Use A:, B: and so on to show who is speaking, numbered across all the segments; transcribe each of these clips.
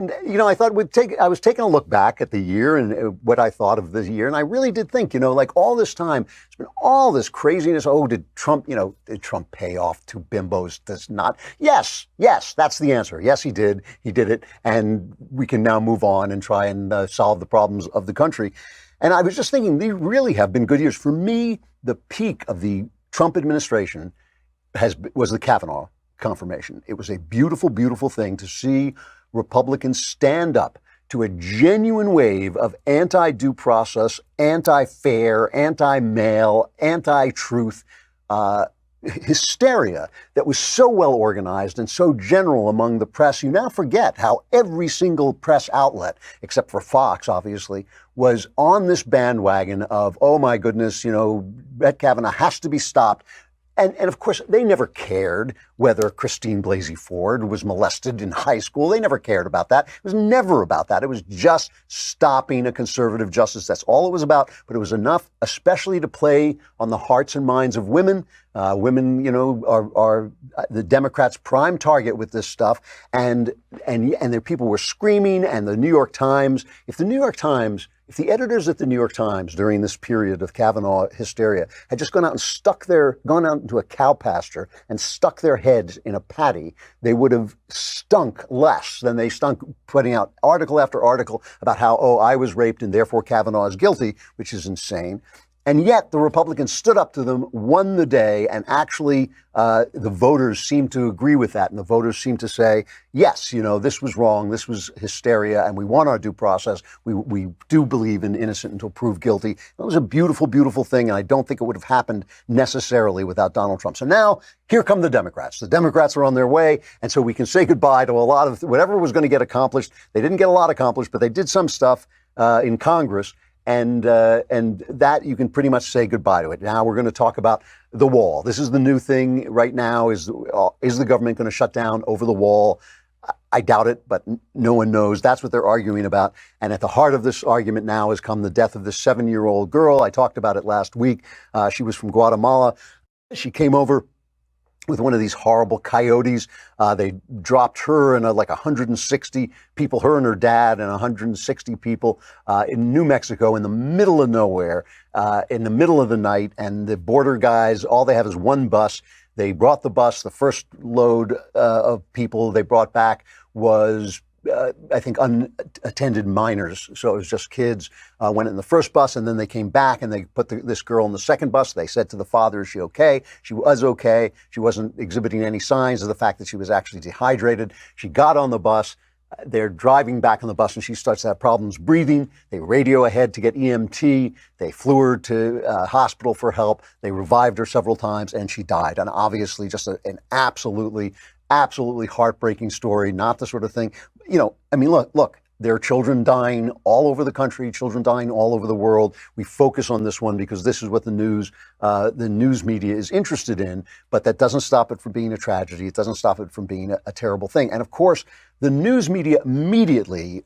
A: I was taking a look back at the year and what I thought of the year. And I really did think, like all this time, it's been all this craziness. Oh, did Trump pay off to bimbos? Does not. Yes, that's the answer. Yes, he did. He did it. And we can now move on and try and solve the problems of the country. And I was just thinking, these really have been good years. For me, the peak of the Trump administration was the Kavanaugh confirmation. It was a beautiful, beautiful thing to see Republicans stand up to a genuine wave of anti-due process, anti-fair, anti-male, anti-truth hysteria that was so well organized and so general among the press. You now forget how every single press outlet, except for Fox, obviously, was on this bandwagon of, oh my goodness, Brett Kavanaugh has to be stopped. And of course, they never cared whether Christine Blasey Ford was molested in high school. They never cared about that. It was never about that. It was just stopping a conservative justice. That's all it was about. But it was enough, especially to play on the hearts and minds of women. Women, are the Democrats' prime target with this stuff. And their people were screaming. And the New York Times, if the editors at the New York Times during this period of Kavanaugh hysteria had just gone out into a cow pasture and stuck their heads in a paddy, they would have stunk less than they stunk putting out article after article about how, I was raped and therefore Kavanaugh is guilty, which is insane. And yet the Republicans stood up to them, won the day, and actually the voters seemed to agree with that. And the voters seemed to say, yes, this was wrong, this was hysteria, and we want our due process. We do believe in innocent until proved guilty. It was a beautiful, beautiful thing, and I don't think it would have happened necessarily without Donald Trump. So now, here come the Democrats. The Democrats are on their way, and so we can say goodbye to a lot of whatever was going to get accomplished. They didn't get a lot accomplished, but they did some stuff in Congress. And that you can pretty much say goodbye to it. Now we're going to talk about the wall. This is the new thing right now. Is the government going to shut down over the wall? I doubt it, but no one knows. That's what they're arguing about. And at the heart of this argument now has come the death of this 7-year-old girl. I talked about it last week. She was from Guatemala. She came over with one of these horrible coyotes. They dropped her and like 160 people, her and her dad and 160 people in New Mexico in the middle of nowhere, in the middle of the night. And the border guys, all they have is one bus. They brought the bus. The first load of people they brought back was I think unattended minors. So it was just kids went in the first bus, and then they came back and they put this girl in the second bus. They said to the father, is she okay? She was okay. She wasn't exhibiting any signs of the fact that she was actually dehydrated. She got on the bus. They're driving back on the bus and she starts to have problems breathing. They radio ahead to get EMT. They flew her to hospital for help. They revived her several times and she died. And obviously just an absolutely heartbreaking story, not the sort of thing, look, there are children dying all over the country, children dying all over the world. We focus on this one because this is what the news media is interested in, but that doesn't stop it from being a tragedy. It doesn't stop it from being a terrible thing. And of course, the news media immediately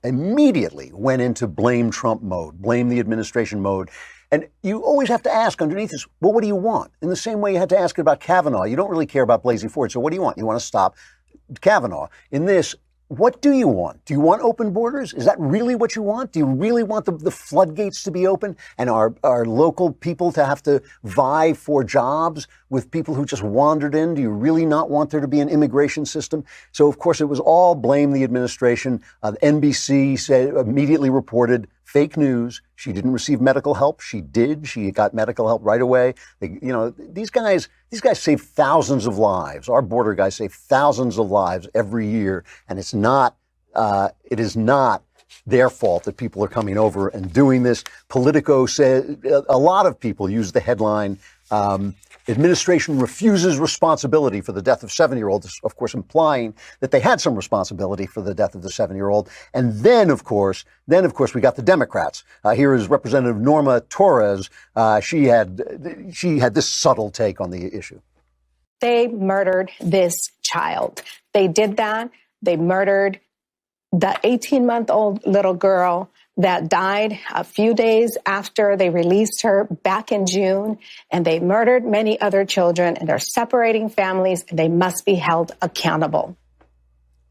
A: went into blame Trump mode, blame the administration mode. And you always have to ask underneath this, well, what do you want? In the same way you had to ask about Kavanaugh. You don't really care about Blasey Ford. So what do you want? You want to stop Kavanaugh. In this, what do you want? Do you want open borders? Is that really what you want? Do you really want the floodgates to be open and our local people to have to vie for jobs with people who just wandered in? Do you really not want there to be an immigration system? So, of course, it was all blame the administration. NBC immediately reported fake news. She didn't receive medical help. She did. She got medical help right away. These guys save thousands of lives. Our border guys save thousands of lives every year. And it is not their fault that people are coming over and doing this. Politico said, a lot of people use the headline, administration refuses responsibility for the death of 7-year-olds, of course, implying that they had some responsibility for the death of the 7-year-old. And then, of course, we got the Democrats. Here is Representative Norma Torres. She had this subtle take on the issue.
B: They murdered this child. They did that. They murdered the 18-month-old little girl that died a few days after they released her back in June. And they murdered many other children, and they're separating families, and they must be held accountable.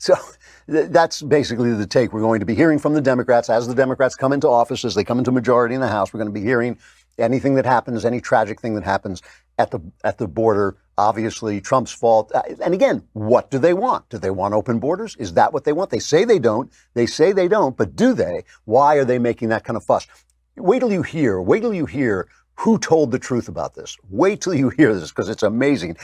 A: So that's basically the take we're going to be hearing from the Democrats as the Democrats come into office, as they come into majority in the House. We're going to be hearing anything that happens, any tragic thing that happens at the border. Obviously, Trump's fault. And again, what do they want? Do they want open borders? Is that what they want? They say they don't. They say they don't, but do they? Why are they making that kind of fuss? Wait till you hear who told the truth about this. Wait till you hear this, because it's amazing.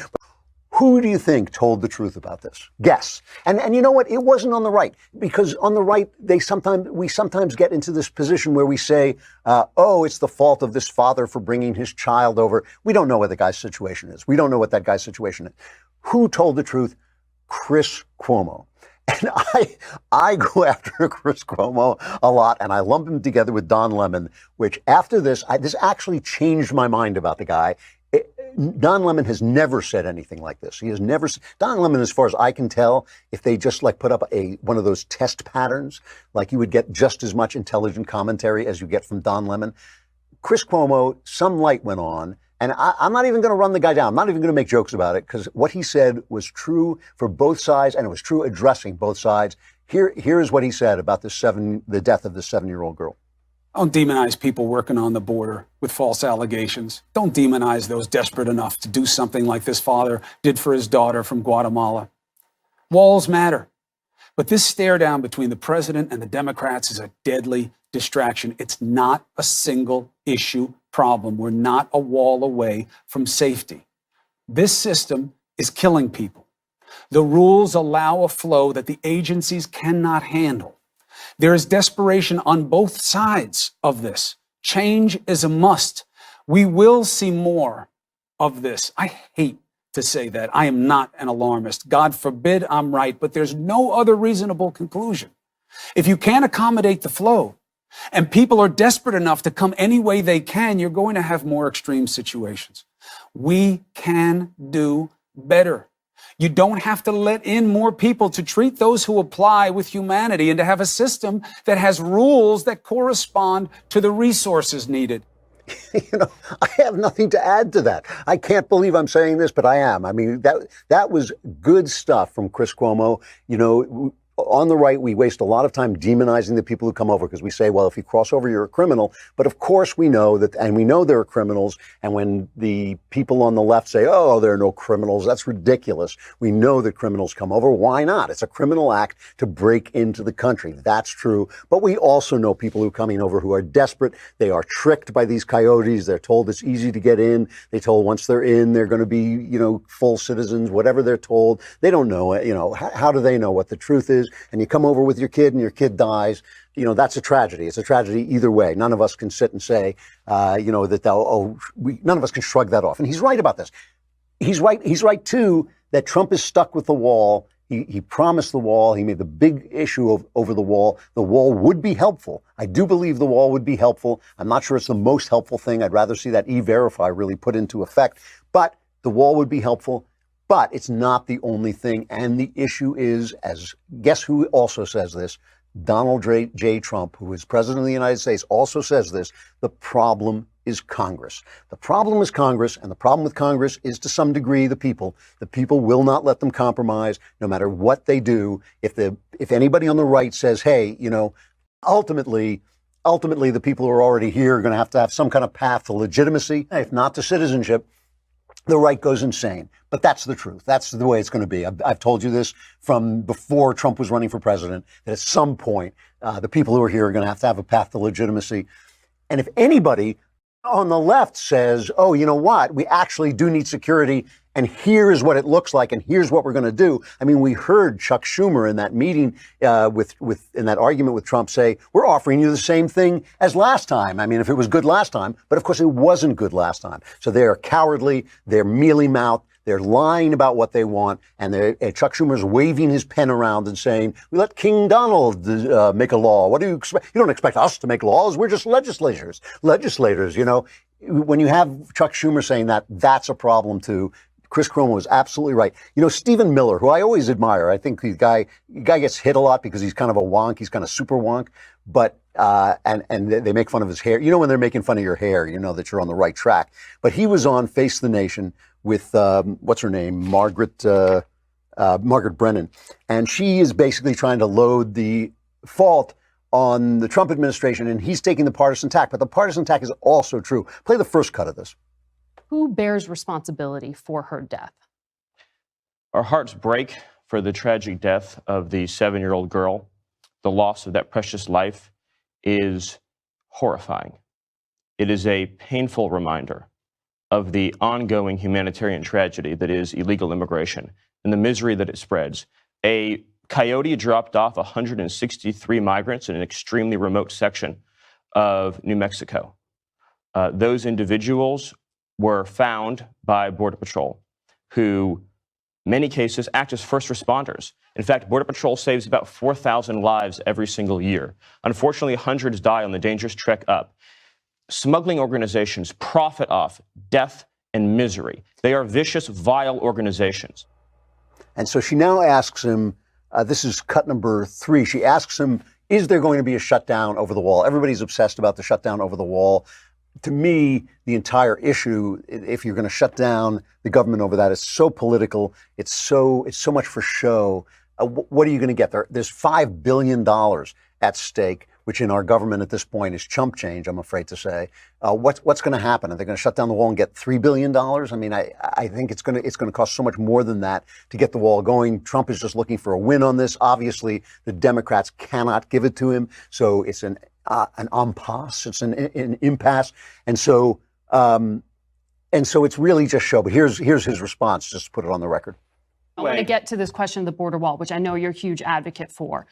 A: Who do you think told the truth about this? Guess. And you know what? It wasn't on the right, because on the right, we sometimes get into this position where we say, oh, it's the fault of this father for bringing his child over. We don't know what the guy's situation is. We don't know what that guy's situation is. Who told the truth? Chris Cuomo. And I go after Chris Cuomo a lot, and I lump him together with Don Lemon, which after this actually changed my mind about the guy. Don Lemon has never said anything like this. He has never. Don Lemon, as far as I can tell, if they just like put up one of those test patterns, like you would get just as much intelligent commentary as you get from Don Lemon. Chris Cuomo, some light went on, and I'm not even going to run the guy down. I'm not even going to make jokes about it, because what he said was true for both sides, and it was true addressing both sides. Here is what he said about the death of this 7-year-old girl.
C: Don't demonize people working on the border with false allegations. Don't demonize those desperate enough to do something like this father did for his daughter from Guatemala. Walls matter. But this stare down between the president and the Democrats is a deadly distraction. It's not a single issue problem. We're not a wall away from safety. This system is killing people. The rules allow a flow that the agencies cannot handle. There is desperation on both sides of this. Change is a must. We will see more of this. I hate to say that. I am not an alarmist. God forbid I'm right, but there's no other reasonable conclusion. If you can't accommodate the flow and people are desperate enough to come any way they can, you're going to have more extreme situations. We can do better. You don't have to let in more people to treat those who apply with humanity and to have a system that has rules that correspond to the resources needed.
A: I have nothing to add to that. I can't believe I'm saying this, but I am. I mean, that was good stuff from Chris Cuomo. On the right, we waste a lot of time demonizing the people who come over, because we say, well, if you cross over, you're a criminal. But of course we know that, and we know there are criminals. And when the people on the left say, oh, there are no criminals, that's ridiculous. We know that criminals come over. Why not? It's a criminal act to break into the country. That's true. But we also know people who are coming over who are desperate. They are tricked by these coyotes. They're told it's easy to get in. They're told once they're in, they're going to be, full citizens, whatever they're told. They don't know, how do they know what the truth is? And you come over with your kid and your kid dies, that's a tragedy. It's a tragedy either way. None of us can sit and say, none of us can shrug that off. And he's right about this. He's right, too, that Trump is stuck with the wall. He promised the wall. He made the big issue over the wall. The wall would be helpful. I do believe the wall would be helpful. I'm not sure it's the most helpful thing. I'd rather see that E-Verify really put into effect. But the wall would be helpful. But it's not the only thing. And the issue is, guess who also says this? Donald J. Trump, who is president of the United States, also says this. The problem is Congress. The problem is Congress, and the problem with Congress is, to some degree, the people. The people will not let them compromise, no matter what they do. If anybody on the right says, hey, ultimately, the people who are already here are going to have some kind of path to legitimacy, if not to citizenship, the right goes insane. But that's the truth. That's the way it's going to be. I've told you this from before Trump was running for president, that at some point, the people who are here are going to have a path to legitimacy. And if anybody on the left says, oh, you know what, we actually do need security, and here is what it looks like, and here's what we're going to do. I mean, we heard Chuck Schumer in that meeting in that argument with Trump say, we're offering you the same thing as last time. I mean, if it was good last time, but of course it wasn't good last time. So they are cowardly, they're mealy-mouthed, they're lying about what they want, and Chuck Schumer's waving his pen around and saying, we let King Donald make a law. What do you expect? You don't expect us to make laws. We're just legislators. When you have Chuck Schumer saying that, that's a problem too. Chris Cuomo is absolutely right. Stephen Miller, who I always admire, I think the guy gets hit a lot because he's kind of a wonk. He's kind of super wonk, but and they make fun of his hair. When they're making fun of your hair, you know that you're on the right track. But he was on Face the Nation with what's her name, Margaret Margaret Brennan. And she is basically trying to load the fault on the Trump administration, and he's taking the partisan tack. But the partisan tack is also true. Play the first cut of this.
D: Who bears responsibility for her death?
E: Our hearts break for the tragic death of the 7-year-old girl. The loss of that precious life is horrifying. It is a painful reminder of the ongoing humanitarian tragedy that is illegal immigration and the misery that it spreads. A coyote dropped off 163 migrants in an extremely remote section of New Mexico. Those individuals were found by Border Patrol, who, many cases, act as first responders. In fact, Border Patrol saves about 4,000 lives every single year. Unfortunately, hundreds die on the dangerous trek up. Smuggling organizations profit off death and misery. They are vicious, vile organizations.
A: And so she now asks him, this is cut number 3. She asks him, is there going to be a shutdown over the wall? Everybody's obsessed about the shutdown over the wall. To me, the entire issue, if you're going to shut down the government over that, is so political. It's so much for show. What are you going to get? There's $5 billion at stake, which in our government at this point is chump change, I'm afraid to say. What's going to happen? Are they going to shut down the wall and get $3 billion? I mean, I think it's going to cost so much more than that to get the wall going. Trump is just looking for a win on this. Obviously, the Democrats cannot give it to him, so it's an impasse. It's an impasse, and so it's really just show. But here's his response. Just to put it on the record.
D: I want to get to this question of the border wall, which I know you're a huge advocate for.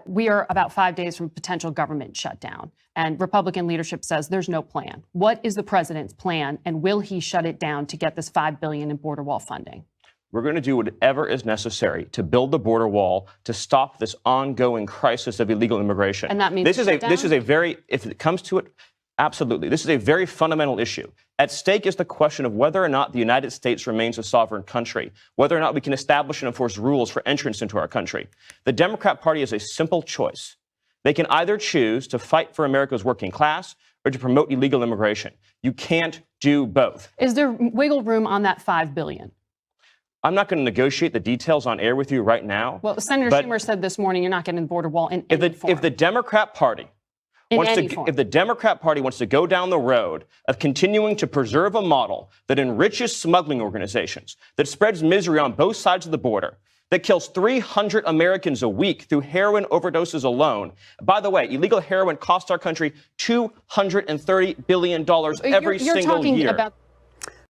D: We are about 5 days from potential government shutdown, and Republican leadership says there's no plan. What is the president's plan, and will he shut it down to get this $5 billion in border wall funding?
E: We're going to do whatever is necessary to build the border wall to stop this ongoing crisis of illegal immigration.
D: And that means
E: this is a very, if it comes to it, absolutely. This is a very fundamental issue. At stake is the question of whether or not the United States remains a sovereign country, whether or not we can establish and enforce rules for entrance into our country. The Democrat Party is a simple choice. They can either choose to fight for America's working class or to promote illegal immigration. You can't do both.
D: Is there wiggle room on that $5 billion?
E: I'm not going to negotiate the details on air with you right now.
D: Well, Senator Schumer said this morning you're not getting the border wall in any form.
E: If the Democrat Party if the Democrat Party wants to go down the road of continuing to preserve a model that enriches smuggling organizations, that spreads misery on both sides of the border, that kills 300 Americans a week through heroin overdoses alone. By the way, illegal heroin costs our country $230 billion every single year.
D: About